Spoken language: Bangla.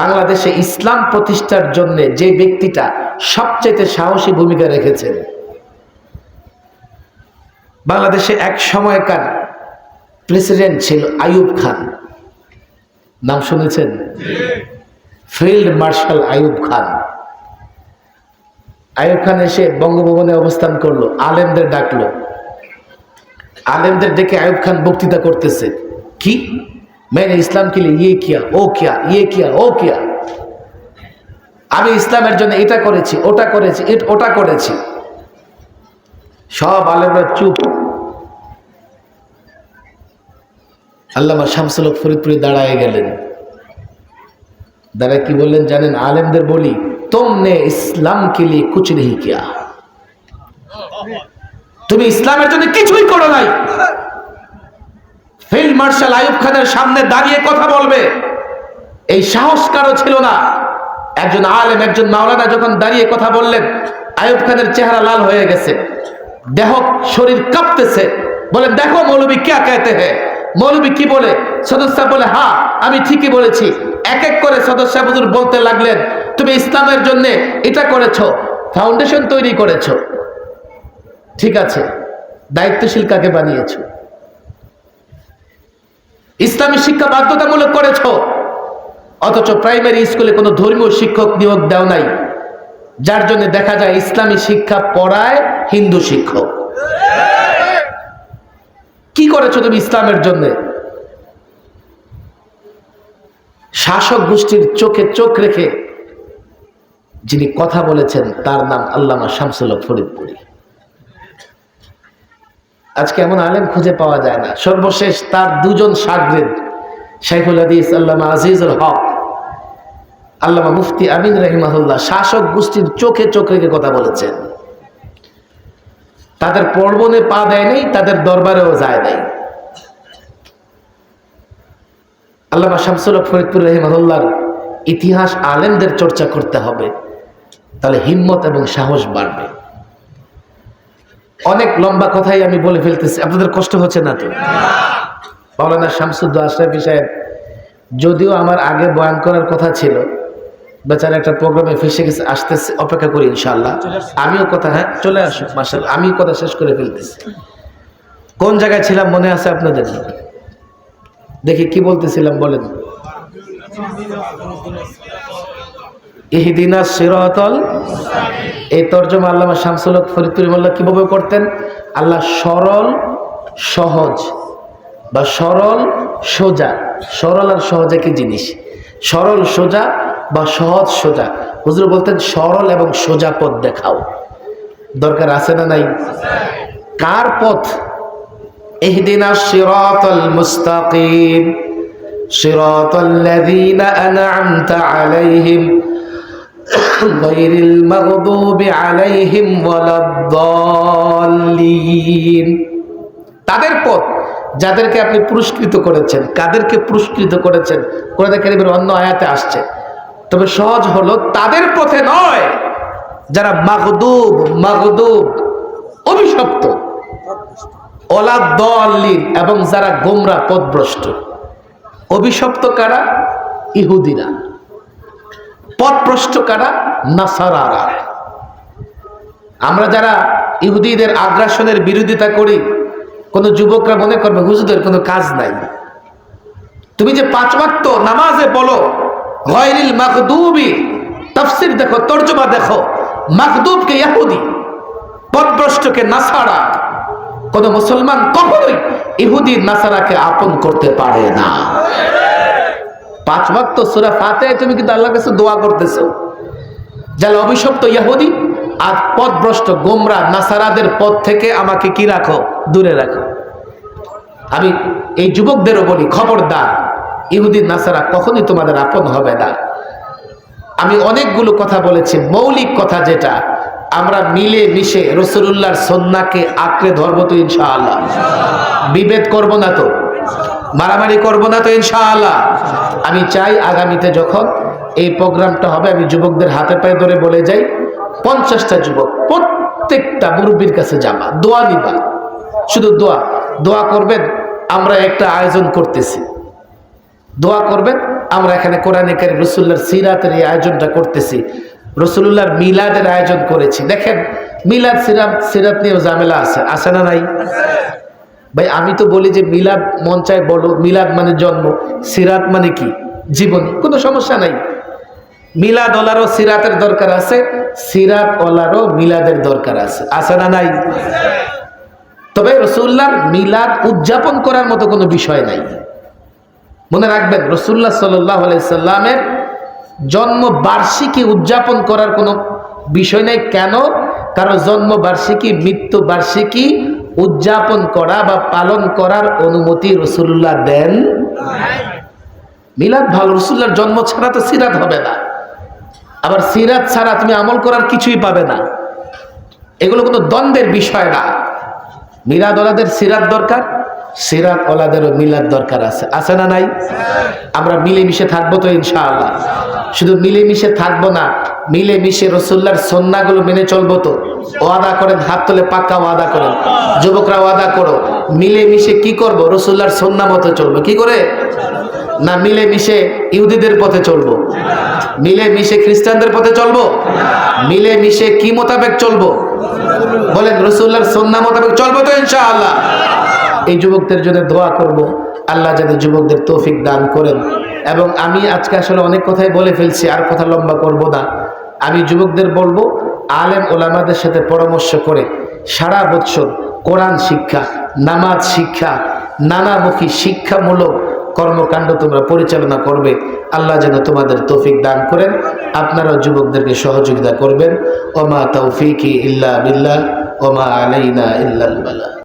বাংলাদেশে ইসলাম প্রতিষ্ঠার জন্য যে ব্যক্তিটা সবচেয়ে সাহসী ভূমিকা রেখেছেন, বাংলাদেশে এক সময়কার প্রেসিডেন্ট ছিল আইয়ুব খান। নাম শুনেছেন? Field marshal Ayub Khan. আইয়ুব খান এসে বঙ্গভবনে অবস্থান করলো, আলেমদের ডাকলো। आलेमদের ডেকে আইয়ুব খান বক্তৃতা করতেছে, কি मैंने इस्लाम के लिए ये किया वो किया ये किया वो किया, আমি ইসলামের জন্য এটা করেছি ওটা করেছি ওটা করেছি। সব আলেমরা চুপ। আল্লামা শামসুল হক ফরিদপুরে দাঁড়ায় গেলেন। দাঁড়ায় কি বললেন জানেন? আলেমদের বলি, तुमने इस्लाम के लिए कुछ नहीं किया, তুমি ইসলামের জন্য কিছুই করো নাই। ফিল্ড মার্শাল আইয়ুব খানের সামনে দাঁড়িয়ে কথা বলবে এই সাহস কারো ছিল না। একজন আলেম, একজন মাওলানা যখন দাঁড়িয়ে কথা বললেন, আইয়ুব খানের চেহারা লাল হয়ে গেছে, দেহ শরীর কাঁপতেছে। বলেন, দেখো মৌলবী क्या कहते हैं, মৌলবী কি বলে? সদস্য বলে, হ্যাঁ আমি ঠিকই বলেছি। এক এক করে সদস্য হুজুর বলতে লাগলেন, তুমি ইসলামের জন্য এটা করেছো, ফাউন্ডেশন তৈরি করেছো, ঠিক আছে, দায়িত্বশীল কাকে বানিয়েছো? ইসলামী শিক্ষা বাধ্যতামূলক করেছো, অথচ প্রাইমারি স্কুলে কোনো ধর্মীয় শিক্ষক নিয়োগ দাও নাই, যার জন্য দেখা যায় ইসলামী শিক্ষা পড়ায় হিন্দু শিক্ষক। কি করেছো তুমি ইসলামের জন্য? শাসক গোষ্ঠীর চোখে চোখ রেখে যিনি কথা বলেছেন তার নাম আল্লামা শামসুল হক ফরিদপুরি। আজকে এমন আলেম খুঁজে পাওয়া যায় না। সর্বশেষ তার দুজন শাগরিদ, শাইখুল হাদিস আল্লামা আজিজুল হক, আল্লামা মুফতি আমিন রাহিমাহুল্লাহ, শাসক গোষ্ঠীর চোখে চোখ রেখে কথা বলেছেন। তাদের পর্বনে পা দেয় নাই, তাদের দরবারেও যায় নাই। আল্লামা শামসুল হক ফরিদপুর রাহিমাহুল্লাহর ইতিহাস আলেমদের চর্চা করতে হবে, তাহলে হিম্মত এবং সাহস বাড়বে। অনেক লম্বা কথাই আমি বলে ফেলতেছি, আপনাদের কষ্ট হচ্ছে না তো? মাওলানা শামসুদ্দৌলা আশরাফী সাহেব, যদিও আমার আগে বয়ান করার কথা ছিল, বেচারা একটা প্রোগ্রামে ফেসে গেছে, আসতেছে, অপেক্ষা করি ইনশাআল্লাহ। আমিও কথা, হ্যাঁ চলে আসুক মাশাআল্লাহ, আমি কথা শেষ করে ফেলতেছি। কোন জায়গায় ছিলাম মনে আছে আপনাদের? দেখি কি বলতেছিলাম বলেন। ইহদিনাস সিরাতাল, এই তরজমা আল্লামা শামসুল হক ফরিদপুরি মোল্লা কিভাবে করতেন? আল্লাহ সরল সহজ বা সরল সোজা, সরল আর সহজ একই জিনিস, সরল সোজা বা সহজ সোজা। হুজুর বলতেন সরল এবং সোজা পথ দেখাও। দরকার আছে না নাই? কার পথ? ইহদিনাস সিরাতাল মুস্তাকিম সিরাতাল্লাযীনা আন'আমতা আলাইহিম গায়রিল মাগদুবি আলাইহিম ওয়ালাদ-দাল্লিন। তাদের পথ যাদেরকে আপনি পুরস্কৃত করেছেন। কাদেরকে পুরস্কৃত করেছেন? কোরআন কারীমের অন্য আয়াতে আসছে। তবে সহজ হলো তাদের পথে নয় যারা মাগদুব অভিশপ্ত, ওয়ালাদ-দাল্লিন এবং যারা গোমরা পথভ্রষ্ট। অভিশপ্ত কারা? ইহুদিরা। পথভ্রষ্ট কারা? নাসারারা। আমরা যারা ইহুদিদের আগ্রাসনের বিরোধিতা করি, কোন যুবকরা মনে করবে হুজুরদের কোনো কাজ নাই। তুমি যে 5 ওয়াক্ত নামাজে বলো গায়রিল মাগদুবি, তাফসীর দেখো, তরজমা দেখো, মাগদুবকে ইহুদি, পথভ্রষ্টকে নাসারা। কোন মুসলমান কখনোই ইহুদি নাসারাকে আপন করতে পারে না। 5 ওয়াক্ত সূরা ফাতিহায় তুমি কিন্তু আল্লাহর কাছে দোয়া করতেছো, যারা অভিশপ্ত ইহুদি আর পথভ্রষ্ট গোমরা নাসারাদের পথ থেকে আমাকে কি রাখো? দূরে রাখো। আমি এই যুবকদেরও বলি, খবরদার, ইহুদি নাসারা কখনই তোমাদের আপন হবে না। আমি অনেকগুলো কথা বলেছি, মৌলিক কথা যেটা আমরা মিলে মিশে রাসূলুল্লাহর সুন্নাহকে আঁকড়ে ধরবো তো ইনশাআল্লাহ। বিভেদ করব না তো, মারামারি করব না তো ইনশাআল্লাহ। আমি চাই আগামীতে যখন এই প্রোগ্রামটা হবে, আমি যুবকদের হাতে পায়ে ধরে বলে যাই, 50টা যুবক প্রত্যেকটা মুরব্বির কাছে যাবা, দোয়া নিবা, শুধু দোয়া করবেন। আমরা একটা আয়োজন করতেছি, দোয়া করবেন, আমরা এখানে কোরআনে কারীম রাসূলুল্লাহর সিরাতের এই আয়োজনটা করতেছি, রাসূলুল্লাহর মিলাদের আয়োজন করেছি। দেখেন মিলাদ সিরাত নিয়েও ঝামেলা আছে না নাই? ভাই আমি তো বলি যে মিলাদ মন চায় বলো, মিলাদ মানে জন্ম, সিরাত মানে কি জীবনী, কোনো সমস্যা নাই। মিলাদ ওলারও সিরাতের দরকার আছে, সিরাত ওলারও মিলাদের দরকার আছে না নাই? তবে রাসূলুল্লাহর মিলাদ উদযাপন করার মতো কোনো বিষয় নাই। মনে রাখবেন রাসূলুল্লাহ সাল্লাল্লাহু আলাইহি সাল্লামের জন্ম বার্ষিকী উদযাপন করার কোনো বিষয় নেই। কেন? কারণ জন্ম বার্ষিকী, মৃত্যু বার্ষিকী উদযাপন করা বা পালন করার অনুমতি রাসূলুল্লাহ দেন। মিলাদ ভালো, রাসূলুল্লাহর জন্ম ছাড়া তো সিরাত হবে না, আবার সিরাত ছাড়া তুমি আমল করার কিছুই পাবে না। এগুলো কোনো দ্বন্দ্বের বিষয় না। মিলাদ ওলাদের সিরাত দরকার, সিরাত ওলাদেরও মিলাদ দরকার আছে না নাই? আমরা মিলেমিশে থাকবো তো ইনশাআল্লাহ। শুধু মিলেমিশে থাকবো না, মিলেমিশে রাসূলুল্লাহর সুন্নাহগুলো মেনে চলবো তো। ওয়াদা করেন, হাত তুলে পাক্কা ওয়াদা করেন, যুবকরা ওয়াদা করো মিলেমিশে কি করব? রাসূলুল্লাহর সুন্নাহ মতো চলবো। কি করে? না মিলেমিশে ইহুদিদের পথে চলবো, মিলেমিশে খ্রিস্টানদের পথে চলবো, মিলেমিশে কি মোতাবেক চলবো? বলেন রাসূলুল্লাহর সুন্নাহ মোতাবেক চলবো তো ইনশাআল্লাহ। এই যুবকদের জন্য দোয়া করব, আল্লাহ যেন যুবকদের তৌফিক দান করেন। এবং আমি আজকে আসলে অনেক কথাই বলে ফেলছি, আর কথা লম্বা করব না। আমি যুবকদের বলবো আলেম ওলামাদের সাথে পরামর্শ করে সারা বছর কোরআন শিক্ষা, নামাজ শিক্ষা, নানামুখী শিক্ষামূলক কর্মকাণ্ড তোমরা পরিচালনা করবে। আল্লাহ যেন তোমাদের তৌফিক দান করেন। আপনারাও যুবকদেরকে সহযোগিতা করবেন। ওমা তৌফিকি ইল্লা বিল্লাহ ওমা আলাইনা ইল্লাল বালাগ।